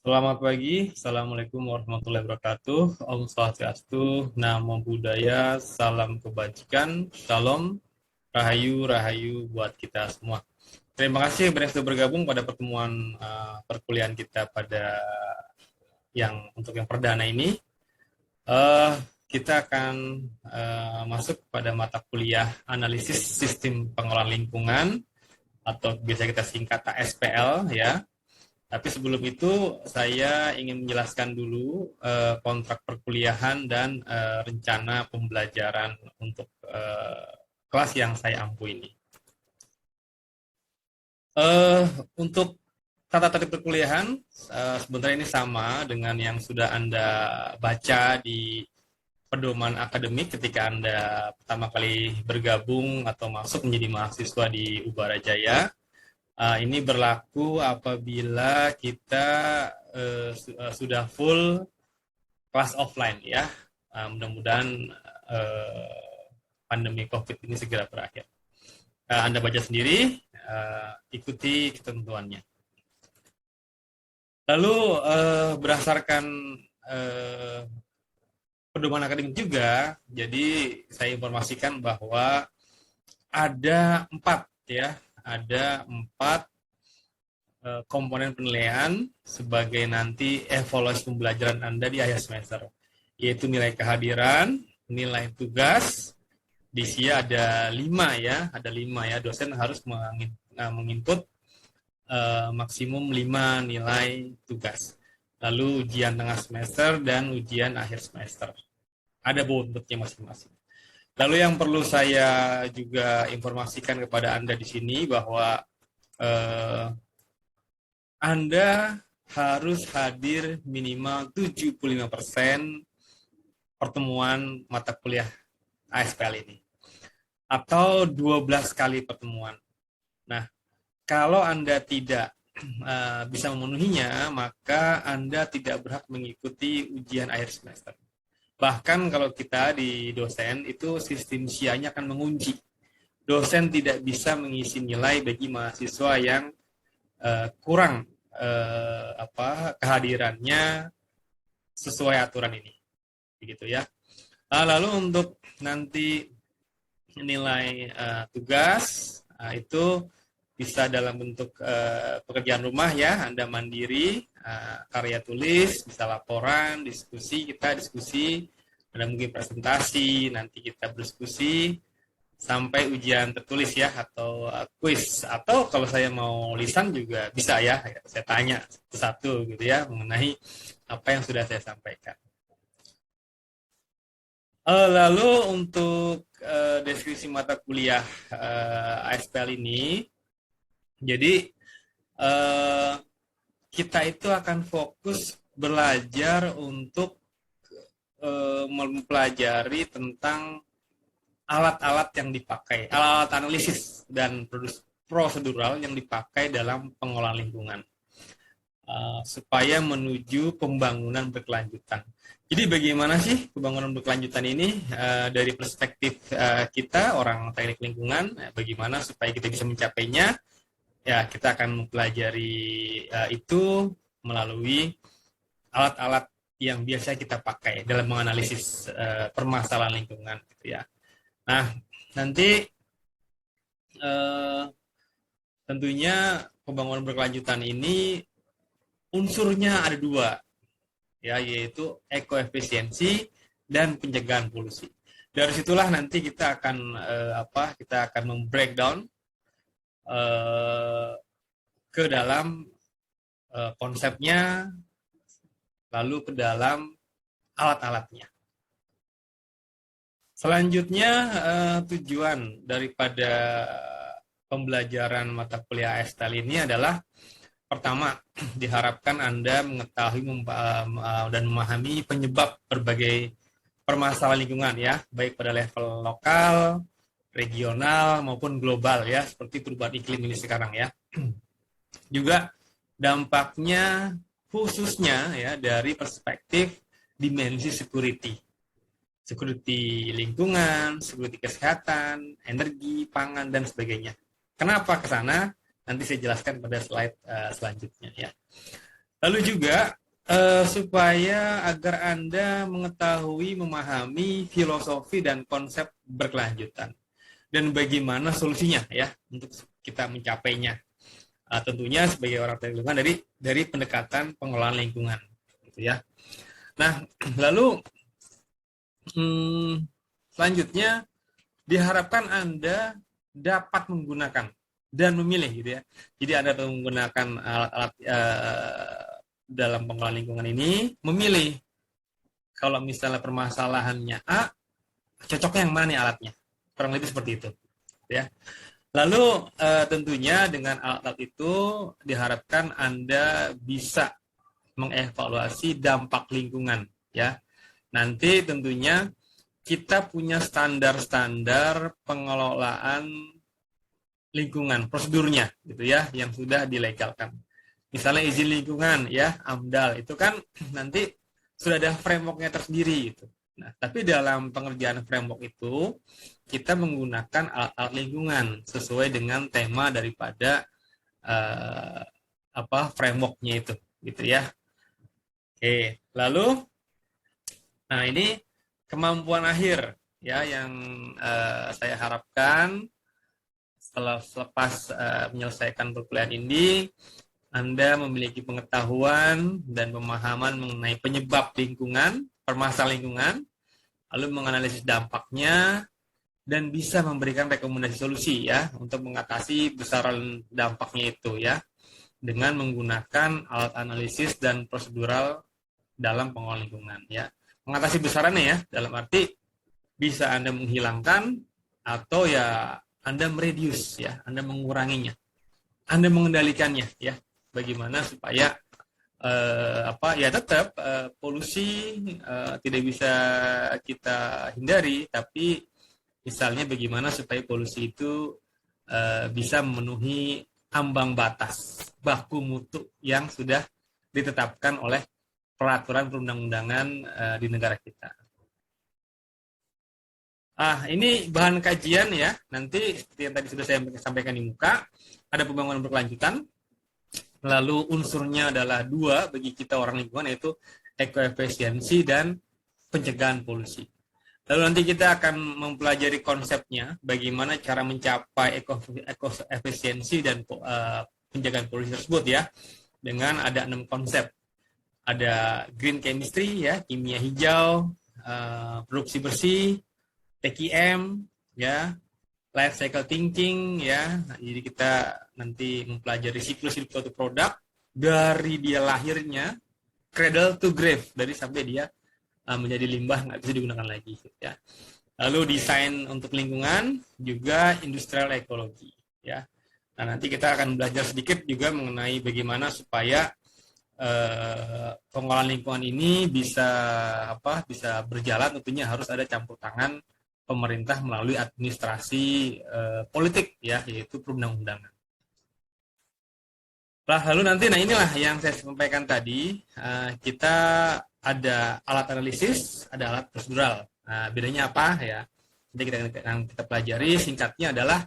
Selamat pagi, Assalamualaikum warahmatullahi wabarakatuh. Om Swastiastu, Namo Buddhaya, salam kebajikan, Shalom, Rahayu, Rahayu buat kita semua. Terima kasih yang sudah bergabung pada pertemuan perkuliahan kita pada untuk yang perdana ini. Uh, kita akan masuk pada mata kuliah analisis sistem pengelolaan lingkungan atau biasa kita singkat ASPL ya. Tapi sebelum itu saya ingin menjelaskan dulu kontrak perkuliahan dan rencana pembelajaran untuk kelas yang saya ampu ini. Uh, untuk tata tertib perkuliahan sebenarnya ini sama dengan yang sudah Anda baca di pedoman akademik ketika Anda pertama kali bergabung atau masuk menjadi mahasiswa di Ubara Jaya. Ini berlaku apabila kita sudah full kelas offline ya. Mudah-mudahan pandemi COVID ini segera berakhir. Anda baca sendiri, ikuti ketentuannya. Lalu berdasarkan pedoman akademik juga, jadi saya informasikan bahwa ada empat komponen penilaian sebagai nanti evaluasi pembelajaran Anda di akhir semester, yaitu nilai kehadiran, nilai tugas. Di sini ada 5 ya, dosen harus menginput maksimum 5 nilai tugas. Lalu ujian tengah semester dan ujian akhir semester. Ada bentuknya masing-masing. Lalu yang perlu saya juga informasikan kepada Anda di sini bahwa Anda harus hadir minimal 75% pertemuan mata kuliah ASPL ini. Atau 12 kali pertemuan. Nah, kalau Anda tidak bisa memenuhinya, maka Anda tidak berhak mengikuti ujian akhir semester. Bahkan kalau kita di dosen, itu sistem SIA-nya akan mengunci. Dosen tidak bisa mengisi nilai bagi mahasiswa yang kurang kehadirannya sesuai aturan ini, begitu ya. Lalu untuk nanti nilai tugas itu bisa dalam bentuk pekerjaan rumah ya, Anda mandiri, karya tulis, bisa laporan, diskusi, ada mungkin presentasi, nanti kita berdiskusi sampai ujian tertulis ya, atau kuis, atau kalau saya mau lisan juga bisa ya, saya tanya satu-satu gitu ya mengenai apa yang sudah saya sampaikan. Lalu untuk deskripsi mata kuliah ASPL ini, jadi kita itu akan fokus belajar untuk mempelajari tentang alat-alat yang dipakai, alat-alat analisis dan prosedural yang dipakai dalam pengelolaan lingkungan supaya menuju pembangunan berkelanjutan. Jadi bagaimana sih pembangunan berkelanjutan ini dari perspektif kita orang teknik lingkungan, bagaimana supaya kita bisa mencapainya? Ya, kita akan mempelajari itu melalui alat-alat yang biasa kita pakai dalam menganalisis permasalahan lingkungan, gitu ya. Nah, nanti tentunya pembangunan berkelanjutan ini unsurnya ada 2, ya, yaitu ekoefisiensi dan pencegahan polusi. Dari situlah nanti kita akan membreakdown ke dalam konsepnya, lalu ke dalam alat-alatnya. Selanjutnya, tujuan daripada pembelajaran mata kuliah ASPL ini adalah pertama, diharapkan Anda mengetahui dan memahami penyebab berbagai permasalahan lingkungan ya, baik pada level lokal, regional maupun global ya, seperti perubahan iklim ini sekarang ya. Juga dampaknya khususnya ya dari perspektif dimensi security lingkungan, security kesehatan, energi, pangan, dan sebagainya. Kenapa ke sana? Nanti saya jelaskan pada slide selanjutnya ya. Lalu juga supaya agar Anda mengetahui, memahami filosofi dan konsep berkelanjutan dan bagaimana solusinya ya untuk kita mencapainya. Tentunya sebagai orang lingkungan dari pendekatan pengelolaan lingkungan, gitu ya. Nah, lalu selanjutnya diharapkan Anda dapat menggunakan dan memilih, gitu ya. Jadi Anda menggunakan alat-alat dalam pengelolaan lingkungan ini, memilih kalau misalnya permasalahannya A, cocoknya yang mana nih alatnya, kurang lebih seperti itu, ya. Lalu tentunya dengan alat-alat itu diharapkan Anda bisa mengevaluasi dampak lingkungan, ya. Nanti tentunya kita punya standar-standar pengelolaan lingkungan, prosedurnya gitu ya, yang sudah dilegalkan. Misalnya izin lingkungan ya, AMDAL itu kan nanti sudah ada frameworknya tersendiri gitu. Nah, tapi dalam pengerjaan framework itu kita menggunakan alat-alat lingkungan sesuai dengan tema daripada frameworknya itu, gitu ya. Oke, lalu, nah ini kemampuan akhir ya yang saya harapkan selepas menyelesaikan perkuliahan ini, Anda memiliki pengetahuan dan pemahaman mengenai penyebab lingkungan, permasalahan lingkungan, lalu menganalisis dampaknya, dan bisa memberikan rekomendasi solusi ya untuk mengatasi besaran dampaknya itu ya dengan menggunakan alat analisis dan prosedural dalam pengelolaan lingkungan ya. Mengatasi besarannya ya dalam arti bisa Anda menghilangkan atau ya Anda mereduce ya, Anda menguranginya, Anda mengendalikannya ya. Bagaimana supaya tetap polusi tidak bisa kita hindari, tapi misalnya bagaimana supaya polusi itu bisa memenuhi ambang batas baku mutu yang sudah ditetapkan oleh peraturan perundang-undangan di negara kita. Ini bahan kajian ya. Nanti seperti yang tadi sudah saya sampaikan di muka, ada pembangunan berkelanjutan. Lalu unsurnya adalah 2 bagi kita orang lingkungan, yaitu ekoefisiensi dan pencegahan polusi. Lalu nanti kita akan mempelajari konsepnya, bagaimana cara mencapai ekoefisiensi dan pencegahan polusi tersebut ya, dengan ada 6 konsep. Ada green chemistry ya, kimia hijau, produksi bersih, TKM ya, life cycle thinking ya. Jadi kita nanti mempelajari siklus hidup suatu produk dari dia lahirnya, cradle to grave, dari sampai dia menjadi limbah nggak bisa digunakan lagi ya. Lalu desain untuk lingkungan, juga industrial ekologi ya. Nah, nanti kita akan belajar sedikit juga mengenai bagaimana supaya pengelolaan lingkungan ini bisa berjalan. Tentunya harus ada campur tangan pemerintah melalui administrasi politik ya, yaitu perundang-undangan. Lalu nanti, inilah yang saya sampaikan tadi, kita ada alat analisis, ada alat prosedural. Nah, bedanya apa ya? Jadi kita pelajari singkatnya adalah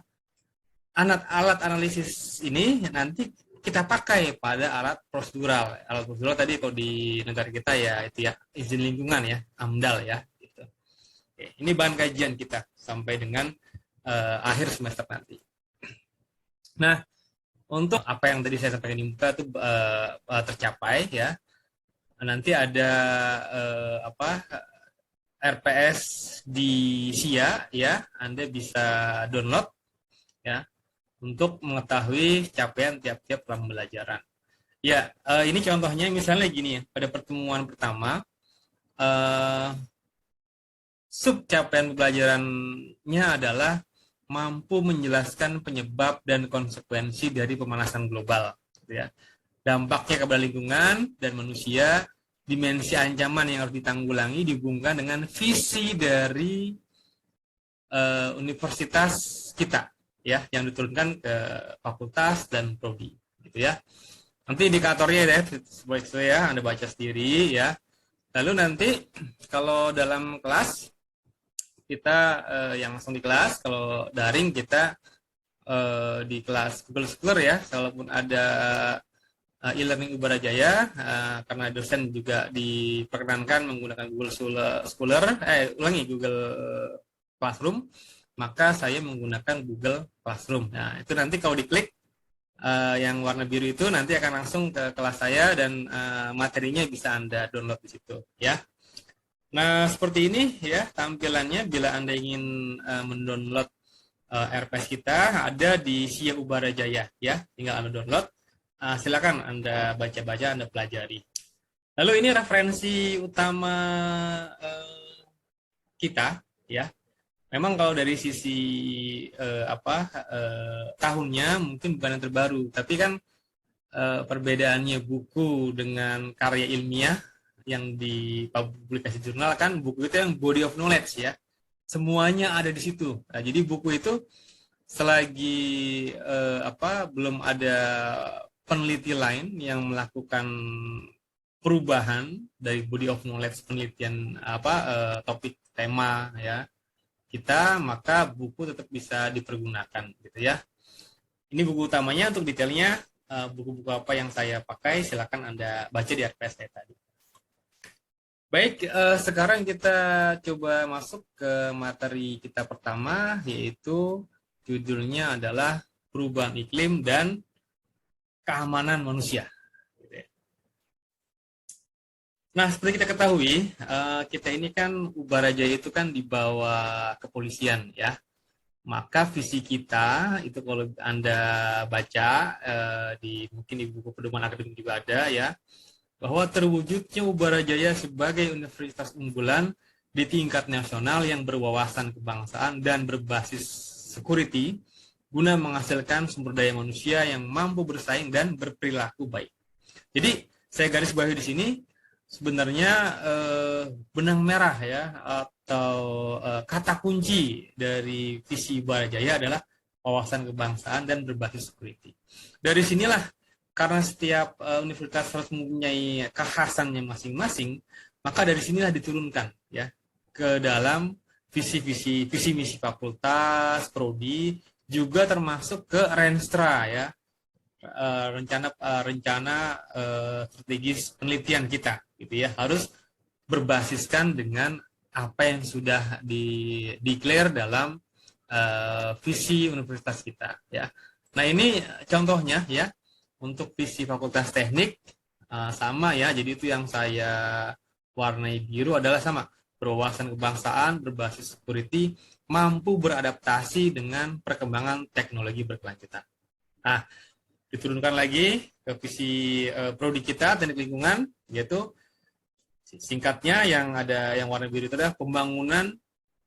alat analisis ini nanti kita pakai pada alat prosedural. Alat prosedural tadi kalau di negara kita ya itu ya izin lingkungan ya, AMDAL ya. Gitu. Oke, ini bahan kajian kita sampai dengan akhir semester nanti. Nah, untuk apa yang tadi saya sampaikan di muka itu tercapai ya. Nanti ada RPS di SIA ya, Anda bisa download ya untuk mengetahui capaian tiap-tiap pembelajaran. Ya, ini contohnya misalnya gini ya, pada pertemuan pertama sub capaian pembelajarannya adalah mampu menjelaskan penyebab dan konsekuensi dari pemanasan global, gitu ya. Dampaknya kepada lingkungan dan manusia, dimensi ancaman yang harus ditanggulangi dihubungkan dengan visi dari universitas kita ya, yang diturunkan ke fakultas dan prodi, gitu ya. Nanti indikatornya ya, seperti itu ya, Anda baca sendiri ya. Lalu nanti kalau dalam kelas kita yang langsung di kelas, kalau daring kita di kelas Google Scholar ya, kalaupun ada e-learning Ubara Jaya, karena dosen juga diperkenankan menggunakan Google Scholar, Google Classroom, maka saya menggunakan Google Classroom. Nah, itu nanti kalau diklik yang warna biru itu nanti akan langsung ke kelas saya dan materinya bisa Anda download di situ ya. Nah, seperti ini ya tampilannya bila Anda ingin mendownload RPS kita ada di SIA Ubara Jaya ya, tinggal Anda download. Silakan Anda baca-baca, Anda pelajari. Lalu ini referensi utama kita ya. Memang kalau dari sisi tahunnya mungkin bukan yang terbaru, tapi kan perbedaannya buku dengan karya ilmiah yang dipublikasi jurnal kan buku itu yang body of knowledge ya. Semuanya ada di situ. Nah, jadi buku itu selagi belum ada peneliti lain yang melakukan perubahan dari body of knowledge penelitian topik tema ya kita, maka buku tetap bisa dipergunakan gitu ya. Ini buku utamanya. Untuk detailnya buku-buku apa yang saya pakai silakan Anda baca di RPS saya tadi. Baik, sekarang kita coba masuk ke materi kita pertama, yaitu judulnya adalah perubahan iklim dan keamanan manusia. Nah, seperti kita ketahui, kita ini kan Ubara Jaya itu kan di bawah kepolisian ya. Maka visi kita itu kalau Anda baca mungkin di buku pedoman akademik juga ada ya, bahwa terwujudnya Ubara Jaya sebagai universitas unggulan di tingkat nasional yang berwawasan kebangsaan dan berbasis security guna menghasilkan sumber daya manusia yang mampu bersaing dan berperilaku baik. Jadi saya garis bawahi di sini sebenarnya benang merah ya atau kata kunci dari visi Ubara Jaya adalah wawasan kebangsaan dan berbasis security. Dari sinilah, karena setiap universitas harus mempunyai kekhasannya masing-masing, maka dari sinilah diturunkan ya ke dalam visi misi fakultas, prodi, juga termasuk ke Renstra ya, rencana strategis penelitian kita gitu ya, harus berbasiskan dengan apa yang sudah declare dalam visi universitas kita ya. Nah, ini contohnya ya. Untuk visi fakultas teknik sama ya, jadi itu yang saya warnai biru adalah sama, berwawasan kebangsaan, berbasis security, mampu beradaptasi dengan perkembangan teknologi berkelanjutan. Nah, diturunkan lagi ke visi prodi kita teknik lingkungan, yaitu singkatnya yang warna biru itu adalah pembangunan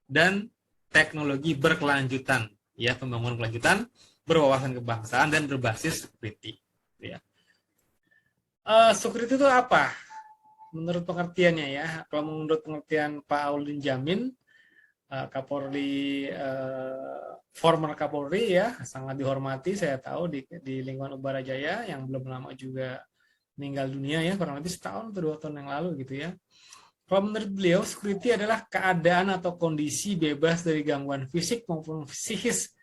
dan teknologi berkelanjutan ya, pembangunan berkelanjutan, berwawasan kebangsaan dan berbasis security ya. Security itu apa menurut pengertiannya ya? Kalau menurut pengertian Pak Aulin Jamin, Kapolri, former Kapolri ya, sangat dihormati, saya tahu di lingkungan Ubara Jaya, yang belum lama juga meninggal dunia ya, kurang lebih setahun atau 2 tahun yang lalu gitu ya. Kalau menurut beliau, security adalah keadaan atau kondisi bebas dari gangguan fisik maupun psikis,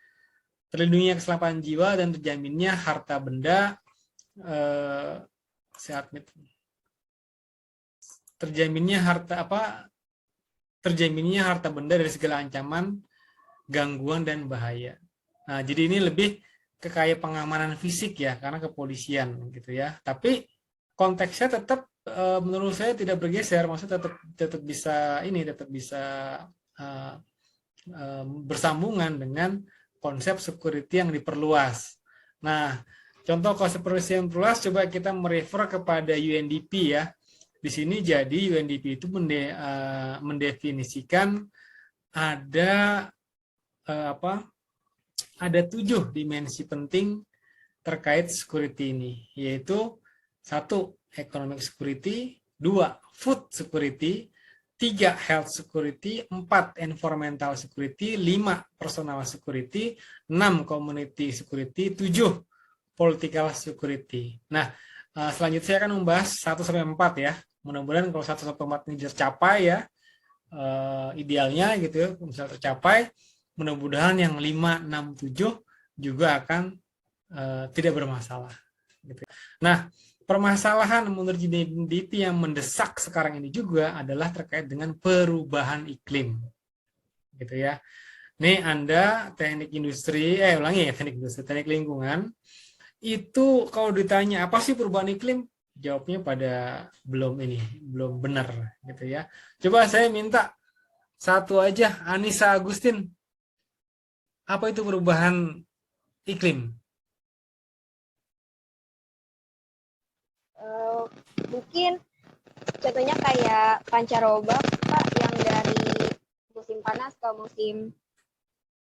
terlindunginya keselamatan jiwa dan terjaminnya harta benda, terjaminnya harta benda dari segala ancaman, gangguan dan bahaya. Nah, jadi ini lebih ke kayak pengamanan fisik ya, karena kepolisian gitu ya. Tapi konteksnya tetap menurut saya tidak bergeser, maksudnya tetap bisa bersambungan dengan konsep security yang diperluas. Nah, contoh konsep security yang diperluas, coba kita merefer kepada UNDP ya. Di sini jadi UNDP itu mendefinisikan ada 7 dimensi penting terkait security ini, yaitu 1. Economic security, 2. Food security, 3. Health security, 4. Environmental security, 5. Personal security, 6. Community security, 7. Political security. Nah, selanjutnya saya akan membahas 1-4 ya. Mudah-mudahan kalau 1-4 ini tercapai ya, idealnya gitu ya, misalnya tercapai, mudah-mudahan yang 5, 6, 7 juga akan tidak bermasalah. Gitu. Nah, permasalahan menurut GDP yang mendesak sekarang ini juga adalah terkait dengan perubahan iklim, gitu ya. Nih Anda teknik industri, ulangi ya, teknik industri, teknik lingkungan, itu kalau ditanya apa sih perubahan iklim, jawabnya pada belum benar, gitu ya. Coba saya minta satu aja, Anissa Agustin, apa itu perubahan iklim? Mungkin contohnya kayak pancaroba Pak, yang dari musim panas ke musim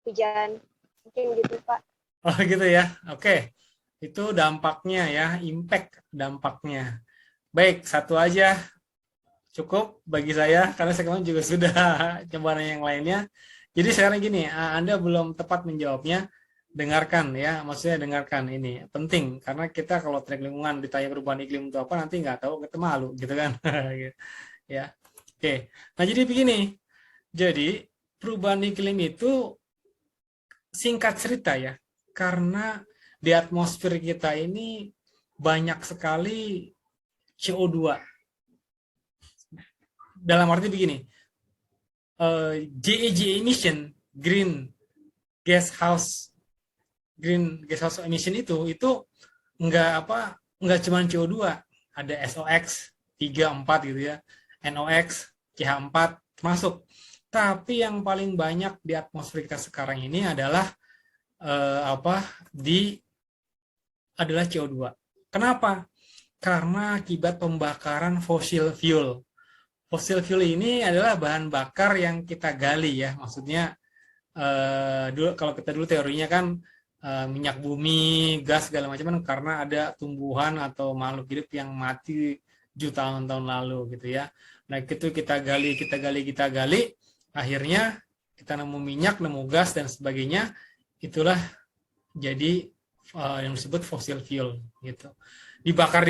hujan, mungkin gitu Pak. Oh gitu ya, oke. Itu dampaknya ya, impact dampaknya. Baik, satu aja cukup bagi saya, karena saya kemarin juga sudah coba nanya yang lainnya. Jadi sekarang gini, Anda belum tepat menjawabnya, dengarkan ya, maksudnya dengarkan ini penting, karena kita kalau teknik lingkungan ditanya perubahan iklim itu apa, nanti nggak tahu, kita malu gitu kan. Ya, oke. Nah jadi begini, jadi perubahan iklim itu singkat cerita ya, karena di atmosfer kita ini banyak sekali CO2. Dalam arti begini, GHG emission, gas house emission itu nggak cuma CO2, ada SOX 3 4 gitu ya, NOx, CH4 termasuk. Tapi yang paling banyak di atmosfer kita sekarang ini adalah adalah CO2. Kenapa? Karena akibat pembakaran fossil fuel. Fossil fuel ini adalah bahan bakar yang kita gali ya, maksudnya kalau kita dulu teorinya kan minyak bumi, gas segala macam kan karena ada tumbuhan atau makhluk hidup yang mati jutaan tahun lalu gitu ya. Nah itu kita gali, akhirnya kita nemu minyak, nemu gas dan sebagainya, itulah jadi yang disebut fossil fuel gitu. Dibakar,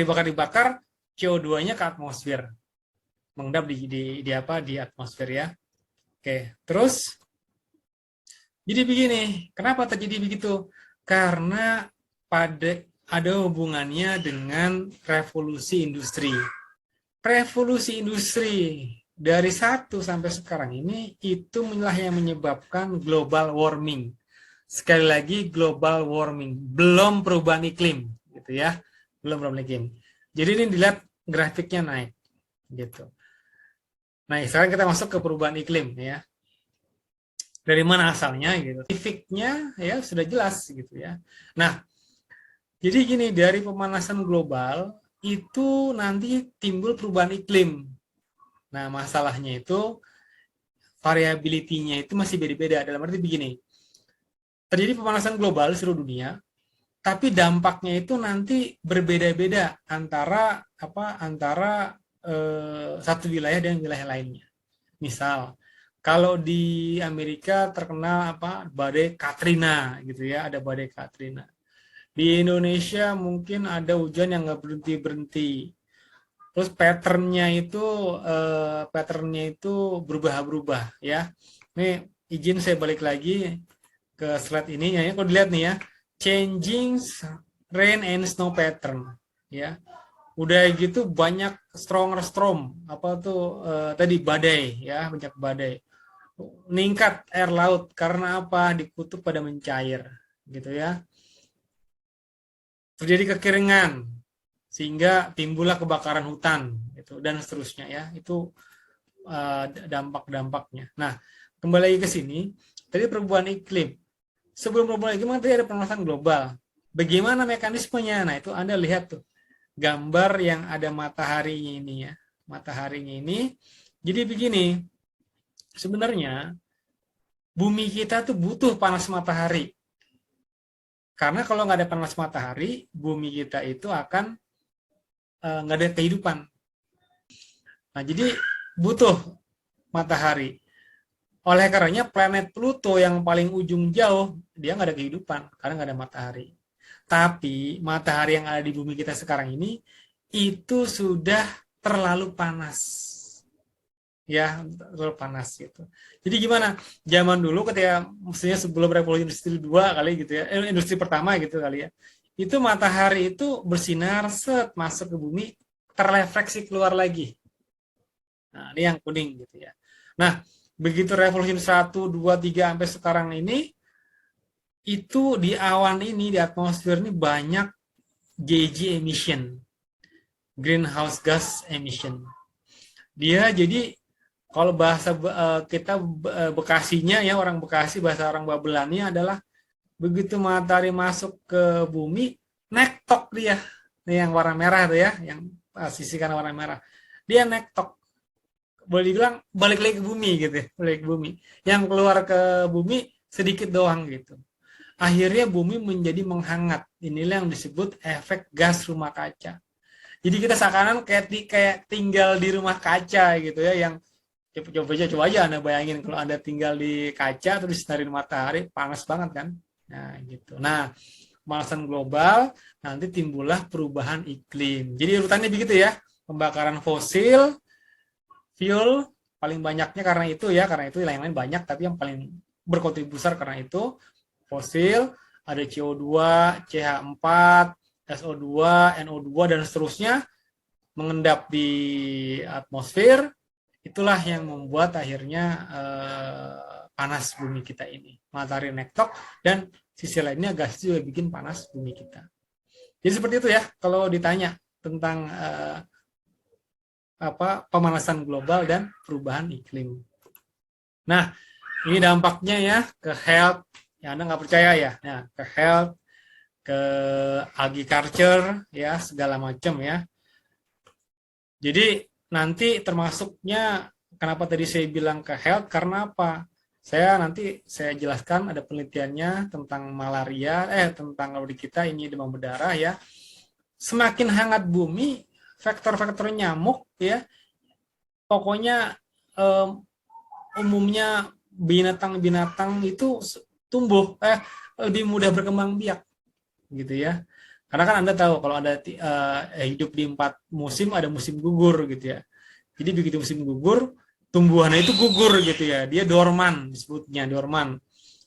CO2-nya ke atmosfer, mengendap di atmosfer ya. Oke, terus jadi begini, kenapa terjadi begitu? Karena ada hubungannya dengan revolusi industri. Revolusi industri dari 1 sampai sekarang ini itu yang menyebabkan global warming. Sekali lagi global warming, belum perubahan iklim, gitu ya, belum perubahan iklim. Jadi ini dilihat grafiknya naik, gitu. Nah, sekarang kita masuk ke perubahan iklim, ya. Dari mana asalnya, gitu. Scientificnya ya sudah jelas, gitu ya. Nah, jadi gini, dari pemanasan global itu nanti timbul perubahan iklim. Nah, masalahnya itu variability-nya itu masih beda-beda. Dalam arti begini, terjadi pemanasan global seluruh dunia, tapi dampaknya itu nanti berbeda-beda antara satu wilayah dengan wilayah lainnya. Misal, kalau di Amerika terkenal badai Katrina gitu ya, ada badai Katrina. Di Indonesia mungkin ada hujan yang nggak berhenti-berhenti. Terus patternnya itu berubah-ubah ya. Ini izin saya balik lagi ke slide ini ya. Kalau dilihat nih ya, changing rain and snow pattern ya. Udah gitu banyak storm tadi badai ya, banyak badai. Meningkat air laut karena apa? Di kutub pada mencair gitu ya. Terjadi kekeringan sehingga timbullah kebakaran hutan gitu, dan seterusnya ya. Itu dampak-dampaknya. Nah, kembali lagi ke sini, tadi perubahan iklim. Sebelum perubahan iklim tadi ada pemanasan global. Bagaimana mekanismenya? Nah, itu Anda lihat tuh gambar yang ada mataharinya ini ya. Mataharinya ini. Jadi begini, sebenarnya bumi kita tuh butuh panas matahari. Karena kalau nggak ada panas matahari, bumi kita itu akan nggak ada kehidupan. Nah, jadi butuh matahari. Oleh karenanya planet Pluto yang paling ujung jauh, dia nggak ada kehidupan, karena nggak ada matahari. Tapi matahari yang ada di bumi kita sekarang ini, itu sudah terlalu panas. Ya, terlalu panas gitu. Jadi gimana? Zaman dulu ketika, maksudnya sebelum revolusi industri 2 kali gitu ya, industri pertama gitu kali ya, itu matahari itu bersinar, set, masuk ke bumi, terrefleksi keluar lagi. Nah, ini yang kuning gitu ya. Nah, begitu revolusi 1, 2, 3 sampai sekarang ini, itu di awan ini, di atmosfer ini banyak GG emission, greenhouse gas emission. Dia jadi kalau bahasa kita Bekasinya ya, orang Bekasi, bahasa orang Babelannya adalah begitu matahari masuk ke bumi, nektok dia. Ini yang warna merah tuh ya, yang sisi kanan warna merah. Dia nektok. Boleh dibilang balik lagi ke bumi gitu ya, balik ke bumi. Yang keluar ke bumi sedikit doang gitu. Akhirnya bumi menjadi menghangat. Inilah yang disebut efek gas rumah kaca. Jadi kita seakan kayak tinggal di rumah kaca gitu ya, yang coba aja Anda bayangin kalau Anda tinggal di kaca terus dinarin matahari, panas banget kan. Nah, gitu. Nah, pemanasan global nanti timbullah perubahan iklim. Jadi urutannya begitu ya. Pembakaran fosil, fuel paling banyaknya karena itu ya, karena itu yang lain banyak, tapi yang paling berkontribusi besar karena itu fosil, ada CO2, CH4, SO2, NO2 dan seterusnya mengendap di atmosfer. Itulah yang membuat akhirnya panas bumi kita ini. Matahari nektok dan sisi lainnya gas juga bikin panas bumi kita. Jadi seperti itu ya kalau ditanya tentang pemanasan global dan perubahan iklim. Nah, ini dampaknya ya ke health. Ya Anda nggak percaya ya. Nah, ke health, ke agriculture ya, segala macam ya. Jadi nanti termasuknya kenapa tadi saya bilang ke health, karena apa? Nanti saya jelaskan ada penelitiannya tentang malaria, tentang kalau di kita ini demam berdarah ya. Semakin hangat bumi, faktor-faktor nyamuk ya, pokoknya umumnya binatang-binatang itu tumbuh lebih mudah berkembang biak gitu ya. Karena kan Anda tahu kalau ada hidup di 4 musim, ada musim gugur gitu ya. Jadi begitu musim gugur, tumbuhannya itu gugur gitu ya. Dia dorman, disebutnya dorman.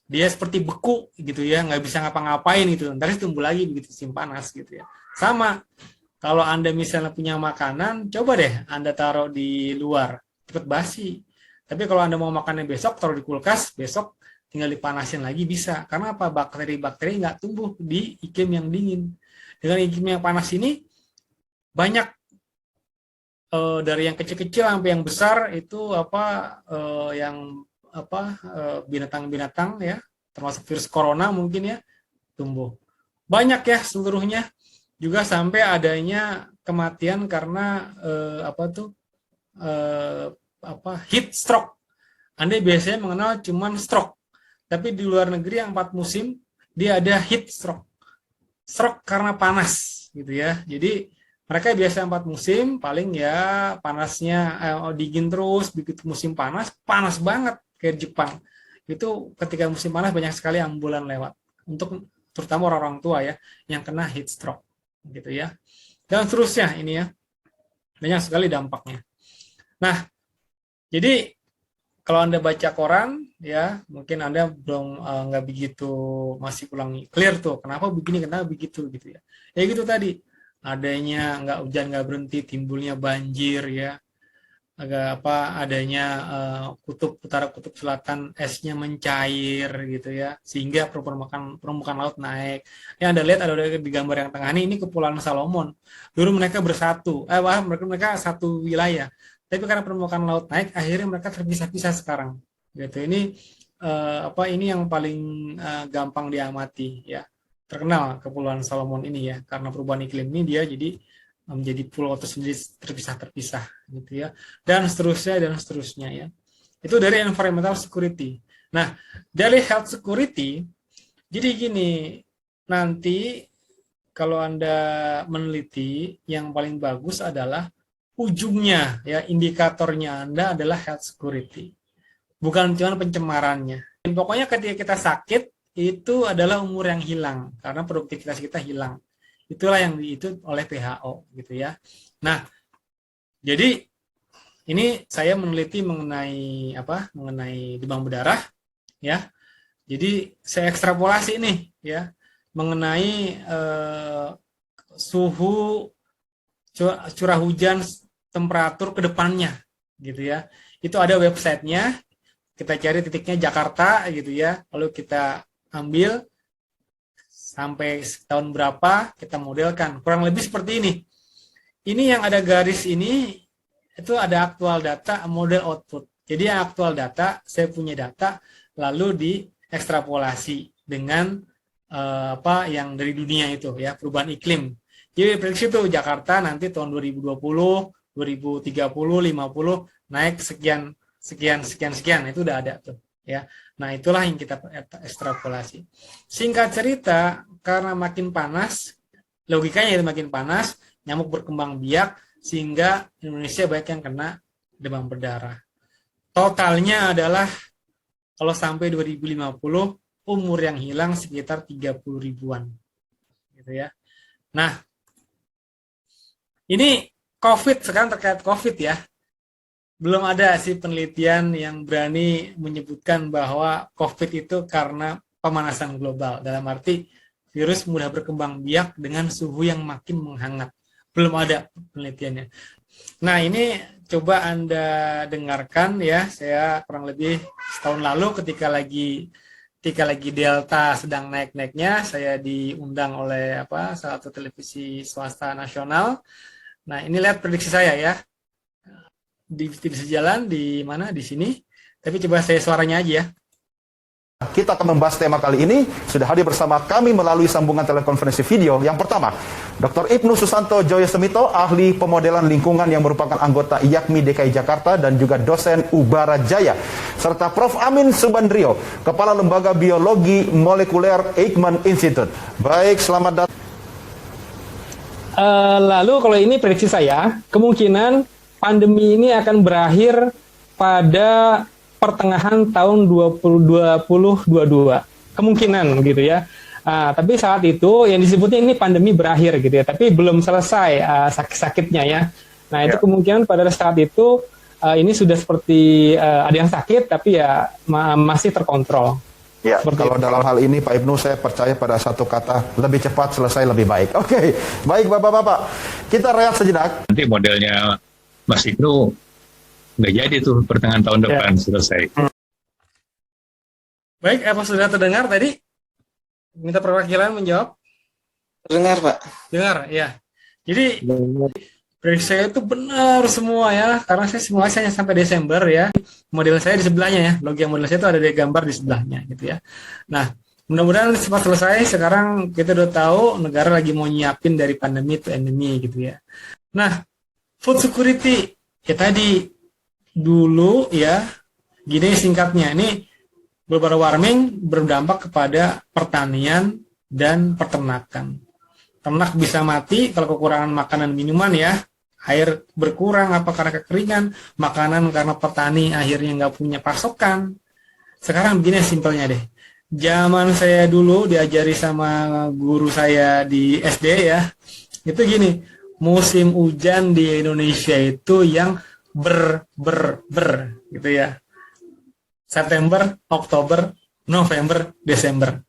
Dia seperti beku gitu ya, nggak bisa ngapa-ngapain gitu. Ntar tumbuh lagi begitu musim panas gitu ya. Sama, kalau Anda misalnya punya makanan, coba deh Anda taruh di luar, cepat basi. Tapi kalau Anda mau makannya besok, taruh di kulkas, besok tinggal dipanasin lagi bisa. Karena apa? Bakteri-bakteri nggak tumbuh di iklim yang dingin. Dengan iklim yang panas ini banyak dari yang kecil-kecil sampai yang besar itu binatang-binatang ya, termasuk virus corona mungkin ya, tumbuh. Banyak ya seluruhnya, juga sampai adanya kematian karena heat stroke. Anda biasanya mengenal cuman stroke, tapi di luar negeri yang 4 musim dia ada heat stroke. Stroke karena panas gitu ya. Jadi mereka biasa 4 musim, paling ya panasnya dingin terus, begitu musim panas banget kayak Jepang. Itu ketika musim panas banyak sekali ambulan lewat. Untuk terutama orang-orang tua ya yang kena heat stroke gitu ya. Dan seterusnya ini ya. Banyak sekali dampaknya. Nah, jadi kalau Anda baca koran, ya mungkin Anda belum nggak begitu masih kurang clear tuh. Kenapa begini, kenapa begitu gitu ya. Ya gitu tadi, adanya hujan nggak berhenti, timbulnya banjir ya. Adanya utara kutub selatan esnya mencair gitu ya, sehingga permukaan laut naik. Ya Anda lihat ada di gambar yang tengah ini Kepulauan Salomon. Dulu mereka bersatu, mereka satu wilayah. Tapi karena permukaan laut naik, akhirnya mereka terpisah-pisah sekarang. Gitu. Ini yang paling gampang diamati ya. Terkenal Kepulauan Salomon ini ya, karena perubahan iklim ini dia jadi menjadi pulau tersendiri terpisah-terpisah gitu ya. Dan seterusnya ya. Itu dari environmental security. Nah, dari health security, jadi gini, nanti kalau Anda meneliti, yang paling bagus adalah ujungnya ya, indikatornya Anda adalah health security, bukan cuma pencemarannya. Dan pokoknya ketika kita sakit itu adalah umur yang hilang karena produktivitas kita hilang. Itulah yang diitu oleh WHO gitu ya. Nah, jadi ini saya meneliti mengenai demam berdarah ya. Jadi saya ekstrapolasi nih ya. mengenai suhu, curah hujan, temperatur ke depannya gitu ya. Itu ada websitenya, kita cari titiknya Jakarta gitu ya, lalu kita ambil sampai tahun berapa, kita modelkan. Kurang lebih seperti ini. Ini yang ada garis ini, itu ada aktual data, model output. Jadi yang aktual data, saya punya data, lalu diekstrapolasi dengan apa yang dari dunia itu ya, perubahan iklim. Jadi prediksi itu Jakarta nanti tahun 2020, 2030, 50 naik sekian itu udah ada tuh ya. Nah, itulah yang kita ekstrapolasi. Singkat cerita, karena makin panas, logikanya itu makin panas, nyamuk berkembang biak sehingga Indonesia banyak yang kena demam berdarah. Totalnya adalah kalau sampai 2050 umur yang hilang sekitar 30 ribuan. Gitu ya. Nah, ini COVID, sekarang terkait COVID ya. Belum ada sih penelitian yang berani menyebutkan bahwa COVID itu karena pemanasan global. Dalam arti virus mudah berkembang biak dengan suhu yang makin menghangat. Belum ada penelitiannya. Nah, ini coba Anda dengarkan ya. Saya kurang lebih setahun lalu ketika lagi Delta sedang naik-naiknya, saya diundang oleh salah satu televisi swasta nasional. Nah, ini lihat prediksi saya ya. Tidak sejalan di mana? Di sini. Tapi coba saya suaranya aja ya. Kita akan membahas tema kali ini. Sudah hadir bersama kami melalui sambungan telekonferensi video. Yang pertama, Dr. Ibnu Susanto Joyosemito, ahli pemodelan lingkungan yang merupakan anggota IAKMI DKI Jakarta dan juga dosen Ubara Jaya. Serta Prof. Amin Subandrio, Kepala Lembaga Biologi Molekuler Eijkman Institute. Baik, selamat datang. Lalu kalau ini prediksi saya, kemungkinan pandemi ini akan berakhir pada pertengahan tahun 2022. Kemungkinan gitu ya. Tapi saat itu yang disebutnya ini pandemi berakhir gitu ya, tapi belum selesai sakit-sakitnya ya. Nah, itu kemungkinan pada saat itu ini sudah seperti ada yang sakit tapi ya masih terkontrol. Ya, kalau dalam hal ini Pak Ibnu, saya percaya pada satu kata, lebih cepat selesai lebih baik. Oke, baik Bapak-Bapak, kita rehat sejenak. Nanti modelnya Mas Ibnu nggak jadi tuh pertengahan tahun depan selesai. Baik, apa sudah terdengar tadi? Minta perwakilan menjawab. Dengar, Pak. Dengar, ya. Jadi prediksi saya itu benar semua ya, karena saya simulasinya sampai Desember ya. Model saya di sebelahnya ya, logika model saya itu ada di gambar di sebelahnya gitu ya. Nah, mudah-mudahan cepat selesai. Sekarang kita udah tahu negara lagi mau nyiapin dari pandemi ke endemi gitu ya. Nah, food security ya tadi dulu ya, gini singkatnya, ini global warming berdampak kepada pertanian dan peternakan. Ternak bisa mati kalau kekurangan makanan minuman ya, air berkurang apa karena kekeringan, makanan karena petani akhirnya nggak punya pasokan. Sekarang begini simpelnya deh, zaman saya dulu diajari sama guru saya di SD ya, itu gini, musim hujan di Indonesia itu yang ber gitu ya. September, Oktober, November, Desember.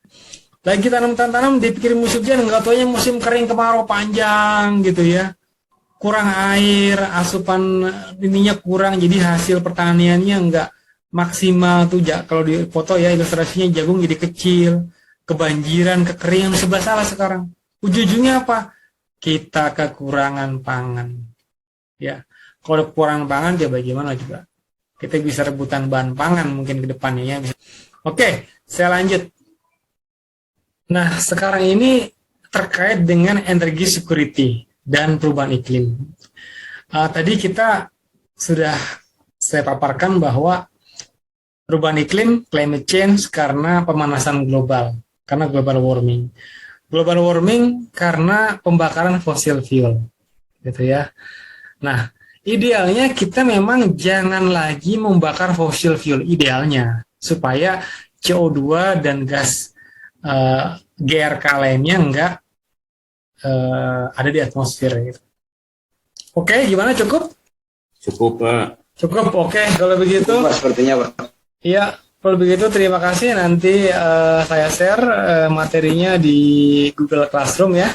Lagi tanam dipikir musim hujan, nggak taunya musim kering kemarau panjang gitu ya. Kurang air, asupan ininya kurang, jadi hasil pertaniannya nggak maksimal tuh. Kalau di foto ya ilustrasinya jagung jadi kecil, kebanjiran, kekeringan, serba salah sekarang. Ujung-ujungnya apa? Kita kekurangan pangan. Ya, kalau kekurangan pangan, ya bagaimana juga? Kita bisa rebutan bahan pangan mungkin ke depannya ya. Oke, saya lanjut. Nah, sekarang ini terkait dengan energi security dan perubahan iklim. Tadi kita sudah saya paparkan bahwa perubahan iklim, climate change karena pemanasan global, karena global warming. Global warming karena pembakaran fossil fuel, gitu ya. Nah, idealnya kita memang jangan lagi membakar fossil fuel, idealnya supaya CO2 dan gas GRK lainnya enggak ada di atmosfer gitu. Oke, gimana, cukup? Cukup, Pak. Cukup, oke. Kalau begitu, Cukup, Pak, sepertinya, Pak. iya, Kalau begitu terima kasih, nanti saya share materinya di Google Classroom ya.